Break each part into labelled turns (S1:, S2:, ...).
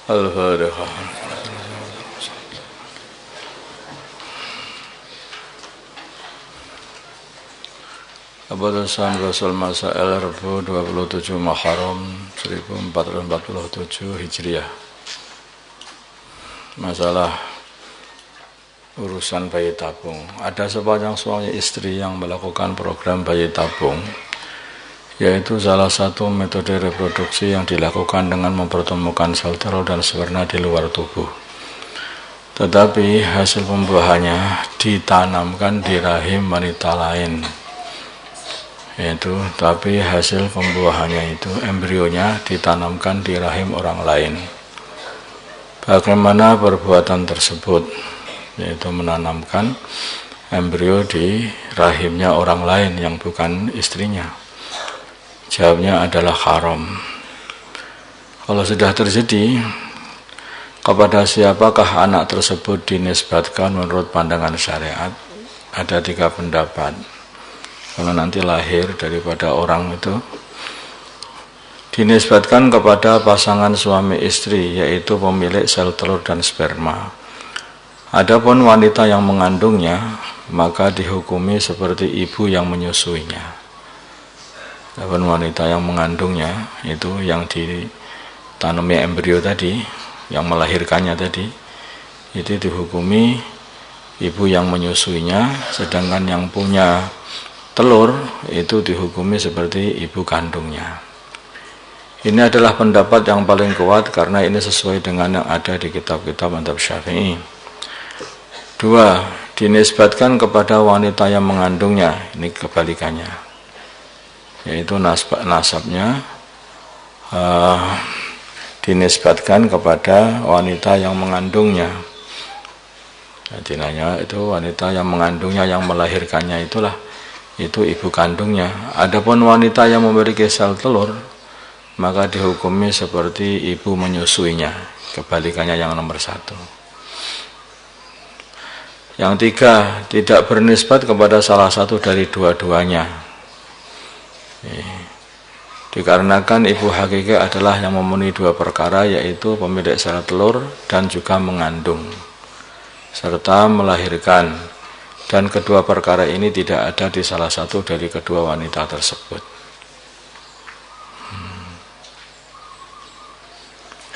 S1: Al-Fatihah. Keputusan Rasul Masail Rabu 27 Muharram 1447 Hijriah. Masalah urusan bayi tabung. Ada sepanjang suami istri yang melakukan program bayi tabung, yaitu salah satu metode reproduksi yang dilakukan dengan mempertemukan sel telur dan sperma di luar tubuh. Tetapi hasil pembuahannya ditanamkan di rahim wanita lain. Tapi hasil pembuahannya itu embrionya ditanamkan di rahim orang lain. Bagaimana perbuatan tersebut? Yaitu menanamkan embrio di rahimnya orang lain yang bukan istrinya. Jawabnya adalah haram. Kalau sudah terjadi, kepada siapakah anak tersebut dinisbatkan menurut pandangan syariat? Ada 3 pendapat. Kalau nanti lahir daripada orang itu dinisbatkan kepada pasangan suami istri, yaitu pemilik sel telur dan sperma. Adapun wanita yang mengandungnya, maka dihukumi seperti ibu yang menyusuinya. Adapun wanita yang mengandungnya, itu yang ditanami embrio tadi, yang melahirkannya tadi, itu dihukumi ibu yang menyusuinya, sedangkan yang punya telur itu dihukumi seperti ibu kandungnya. Ini adalah pendapat yang paling kuat karena ini sesuai dengan yang ada di kitab-kitab mazhab Syafi'i. 2. Dinisbatkan kepada wanita yang mengandungnya. Ini kebalikannya, yaitu nasabnya dinisbatkan kepada wanita yang mengandungnya. Jadi itu wanita yang mengandungnya, yang melahirkannya itu ibu kandungnya. Adapun wanita yang memiliki sel telur, maka dihukumi seperti ibu menyusuinya. Kebalikannya yang nomor 1. Yang 3, tidak bernisbat kepada salah satu dari dua-duanya. Dikarenakan ibu hakiki adalah yang memenuhi 2 perkara, yaitu pemilik sel telur dan juga mengandung serta melahirkan. Dan kedua perkara ini tidak ada di salah satu dari kedua wanita tersebut.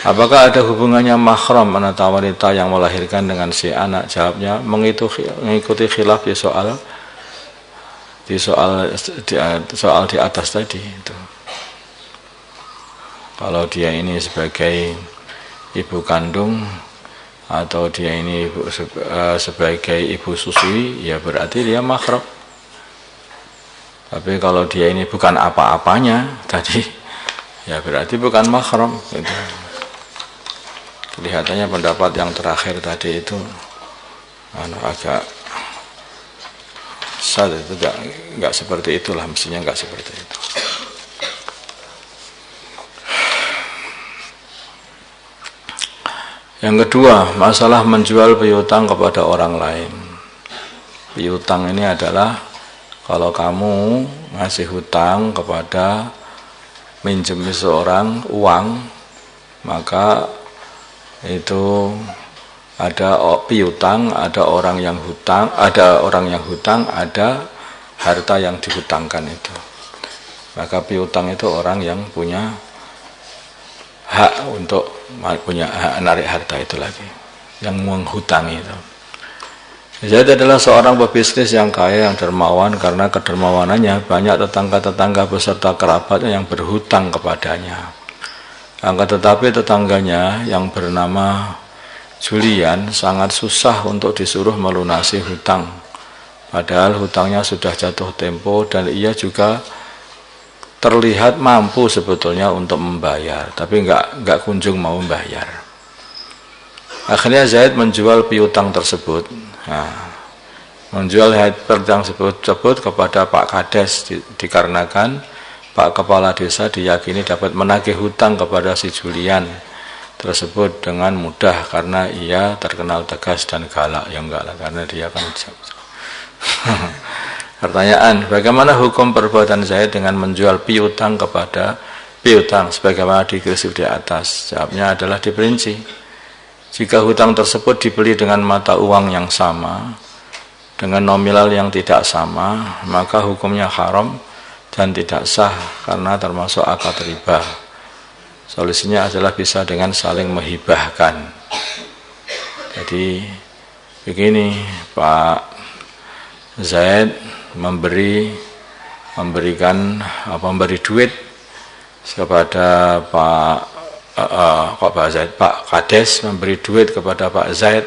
S1: Apakah ada hubungannya mahram antara wanita yang melahirkan dengan si anak? Jawabnya mengikuti khilaf di soal di atas tadi itu. Kalau dia ini sebagai ibu kandung atau dia ini sebagai ibu susui, ya berarti dia mahram. Tapi kalau dia ini bukan apa-apanya tadi, ya berarti bukan mahram. Gitu. Kelihatannya pendapat yang terakhir tadi itu agak sad, itu enggak seperti itulah, mestinya enggak seperti itu. Yang kedua, masalah menjual piutang kepada orang lain. Piutang ini adalah kalau kamu ngasih hutang kepada minjem seorang uang, maka itu ada piutang, ada orang yang hutang, ada harta yang dihutangkan itu. Maka piutang itu orang yang punya hak untuk punya hak narik harta itu lagi, yang menghutangi itu. Jadi adalah seorang pebisnis yang kaya, yang dermawan, karena kedermawanannya banyak tetangga-tetangga beserta kerabatnya yang berhutang kepadanya. Tetapi tetangganya yang bernama Julian sangat susah untuk disuruh melunasi hutang, padahal hutangnya sudah jatuh tempo dan ia juga terlihat mampu sebetulnya untuk membayar, tapi enggak kunjung mau membayar. Akhirnya Zaid menjual piutang tersebut. Menjual piutang tersebut kepada Pak Kades dikarenakan Pak Kepala Desa diyakini dapat menagih hutang kepada si Julian tersebut dengan mudah karena ia terkenal tegas dan galak. Ya enggak lah, karena dia kan Pertanyaan, bagaimana hukum perbuatan Zaid dengan menjual piutang kepada piutang sebagaimana dikrisip di atas? Jawabnya adalah diperinci. Jika hutang tersebut dibeli dengan mata uang yang sama, dengan nominal yang tidak sama, maka hukumnya haram dan tidak sah karena termasuk akad riba. Solusinya adalah bisa dengan saling menghibahkan. Jadi begini, Pak Zaid memberi duit kepada Pak Kades memberi duit kepada Pak Zaid,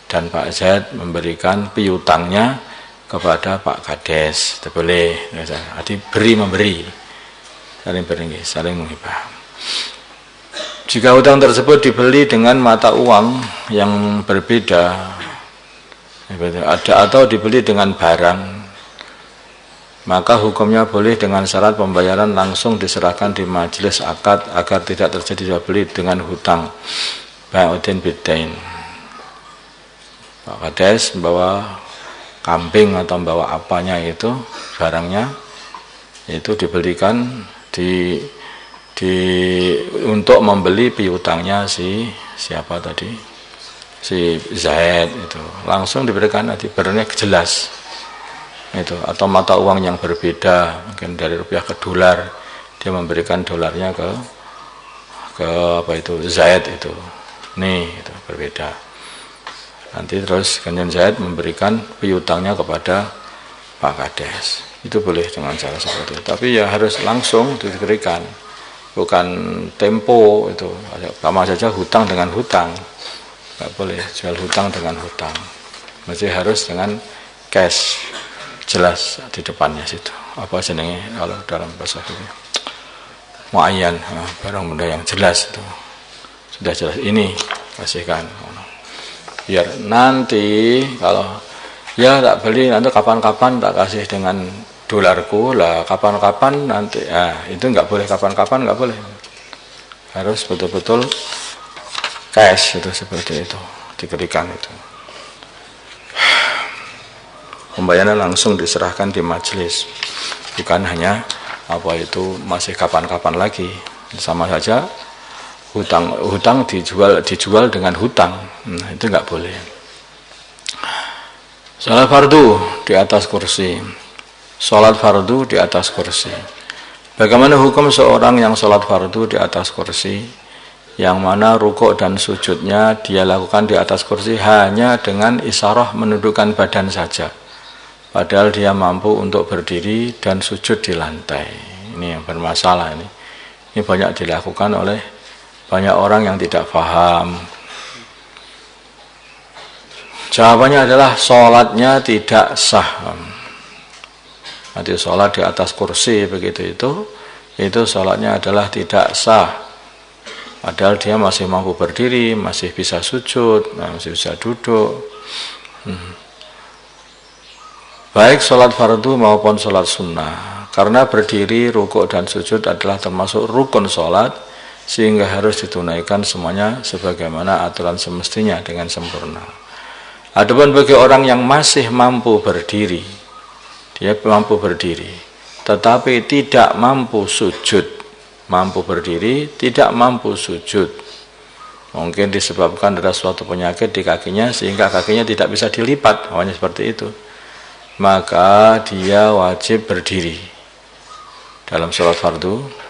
S1: dan Pak Zaid memberikan piutangnya kepada Pak Kades. Itu boleh. Jadi beri memberi, saling beri, saling menghibah. Jika hutang tersebut dibeli dengan mata uang yang berbeda, atau dibeli dengan barang, maka hukumnya boleh dengan syarat pembayaran langsung diserahkan di majelis akad agar tidak terjadi jual beli dengan hutang. Bai'udin bidain. Pak Kades membawa kambing atau membawa apanya itu, barangnya itu dibelikan untuk membeli piutangnya siapa tadi, si Zaid itu, langsung diberikan, nanti barangnya jelas itu. Atau mata uang yang berbeda, mungkin dari rupiah ke dolar, dia memberikan dolarnya ke Zaid itu, nih itu berbeda. Nanti terus Kanjeng Zaid memberikan piutangnya kepada Pak Kades. Itu boleh dengan cara seperti itu. Tapi ya harus langsung diberikan, bukan tempo itu. Sama saja hutang dengan hutang, nggak boleh jual hutang dengan hutang. Masih harus dengan cash, jelas di depannya situ. Apa jenenge kalau dalam bahasa ini? Muayyan, barang benda yang jelas itu. Sudah jelas ini kasihkan. Biar nanti kalau ya tak beli, nanti kapan-kapan tak kasih dengan dolarku lah, kapan-kapan nanti. Itu nggak boleh, kapan-kapan nggak boleh. Harus betul-betul cash itu, seperti itu diberikan itu. Pembayaran langsung diserahkan di majelis, bukan hanya masih kapan-kapan lagi. Sama saja hutang dijual dengan hutang, itu nggak boleh. Salat fardu di atas kursi. Salat fardu di atas kursi. Bagaimana hukum seorang yang salat fardu di atas kursi, yang mana rukuk dan sujudnya dia lakukan di atas kursi hanya dengan isyarah menundukkan badan saja, padahal dia mampu untuk berdiri dan sujud di lantai. Ini yang bermasalah ini. Ini banyak dilakukan oleh banyak orang yang tidak paham. Jawabannya adalah sholatnya tidak sah. Nanti sholat di atas kursi begitu itu sholatnya adalah tidak sah. Padahal dia masih mampu berdiri, masih bisa sujud, masih bisa duduk. Baik sholat fardu maupun sholat sunnah, karena berdiri, rukuk dan sujud adalah termasuk rukun sholat, sehingga harus ditunaikan semuanya sebagaimana aturan semestinya dengan sempurna. Adapun bagi orang yang masih mampu berdiri, dia mampu berdiri tetapi tidak mampu sujud, mampu berdiri tidak mampu sujud, mungkin disebabkan ada suatu penyakit di kakinya sehingga kakinya tidak bisa dilipat, hanya seperti itu, maka dia wajib berdiri dalam sholat fardu.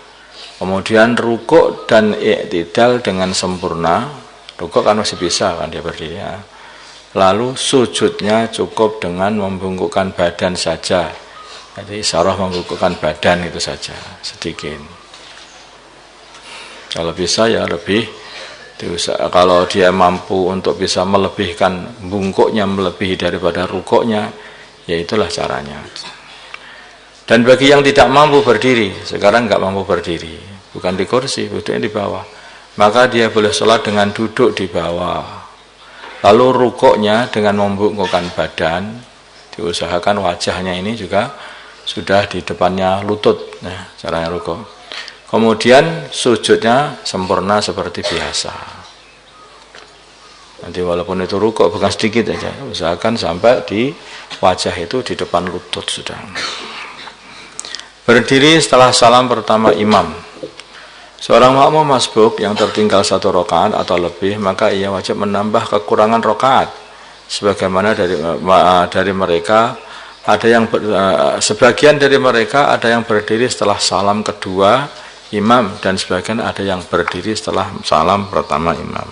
S1: Kemudian rukuk dan i'tidal dengan sempurna. Rukuk kan masih bisa kan dia berdiri ya. Lalu sujudnya cukup dengan membungkukkan badan saja. Jadi isyarah membungkukkan badan itu saja sedikit. Kalau bisa ya lebih. Kalau dia mampu untuk bisa melebihkan bungkuknya melebihi daripada rukuknya, ya itulah caranya. Dan bagi yang tidak mampu berdiri, sekarang nggak mampu berdiri, bukan di kursi, duduknya di bawah, maka dia boleh sholat dengan duduk di bawah. Lalu rukuknya dengan membungkukkan badan, diusahakan wajahnya ini juga sudah di depannya lutut, nah caranya rukuk. Kemudian sujudnya sempurna seperti biasa. Nanti walaupun itu rukuk bukan sedikit aja, usahakan sampai di wajah itu di depan lutut sudah. Berdiri setelah salam pertama imam. Seorang makmum masbuk yang tertinggal 1 rakaat atau lebih, maka ia wajib menambah kekurangan rakaat. Sebagaimana dari mereka ada yang sebagian dari mereka ada yang berdiri setelah salam kedua imam, dan sebagian ada yang berdiri setelah salam pertama imam.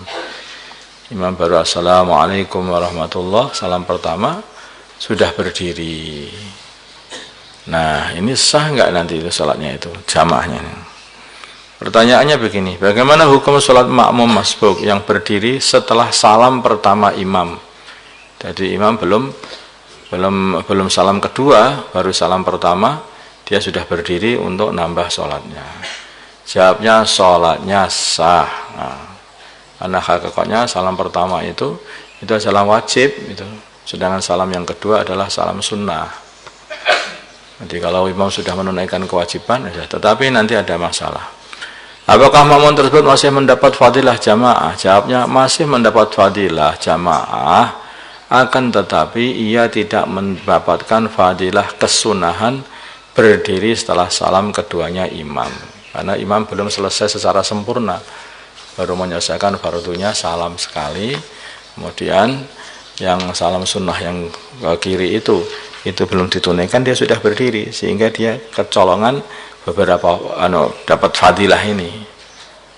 S1: Imam baru assalamualaikum warahmatullah, salam pertama sudah berdiri. Nah, ini sah nggak nanti itu salatnya itu, jamaahnya? Pertanyaannya begini, bagaimana hukum sholat makmum masbuk yang berdiri setelah salam pertama imam? Jadi imam belum salam kedua, baru salam pertama, dia sudah berdiri untuk nambah sholatnya. Jawabnya sholatnya sah. Nah, karena hakikatnya salam pertama itu adalah wajib, itu. Sedangkan salam yang kedua adalah salam sunnah. Jadi kalau imam sudah menunaikan kewajiban, tetapi nanti ada masalah. Apakah makmum tersebut masih mendapat fadilah jamaah? Jawabnya masih mendapat fadilah jamaah, akan tetapi ia tidak mendapatkan fadilah kesunahan berdiri setelah salam keduanya imam. Karena imam belum selesai secara sempurna, baru menyelesaikan fardunya salam sekali, kemudian yang salam sunnah yang kiri itu belum ditunaikan, dia sudah berdiri, sehingga dia kecolongan beberapa dapat fadilah ini.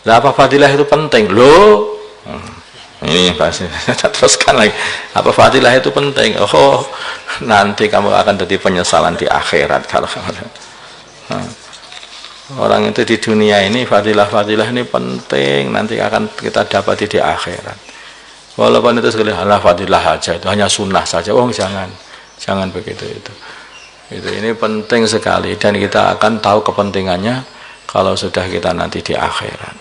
S1: Lah apa fadilah itu penting? Loh, ini pasti teruskan lagi. Apa fadilah itu penting? Oh, nanti kamu akan jadi penyesalan di akhirat kalau orang itu di dunia ini fadilah ini penting, nanti akan kita dapati di akhirat. Walaupun itu sekali fadilah aja, itu hanya sunnah saja. Oh, jangan begitu itu. Ini penting sekali, dan kita akan tahu kepentingannya kalau sudah kita nanti di akhirat.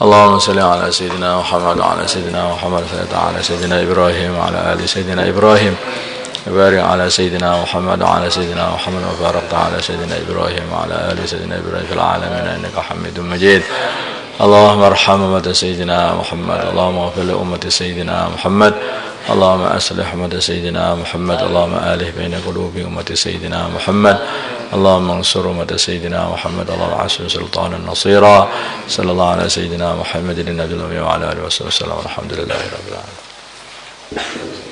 S1: Allahumma salli ala sayyidina Muhammad wa ala sayyidina Muhammad wa ala sayyidina Ibrahim wa ala ali sayyidina Ibrahim wa barik ala sayyidina Muhammad wa ala sayyidina Muhammad wa barik ala sayyidina Ibrahim wa ala ali sayyidina Ibrahim fil alamin innaka Hamidum Majid. اللهم ارحم أمة سيدنا محمد، اللهم اغفر لأمة سيدنا محمد، اللهم أصلح أمة سيدنا محمد، اللهم آله بين قلوب أمة سيدنا محمد، اللهم انصر أمة سيدنا محمد، اللهم عسر سلطانا نصيرا. صلى الله على سيدنا محمد النبي الأمي وعلى آله وصحبه وسلم، والحمد لله رب العالمين.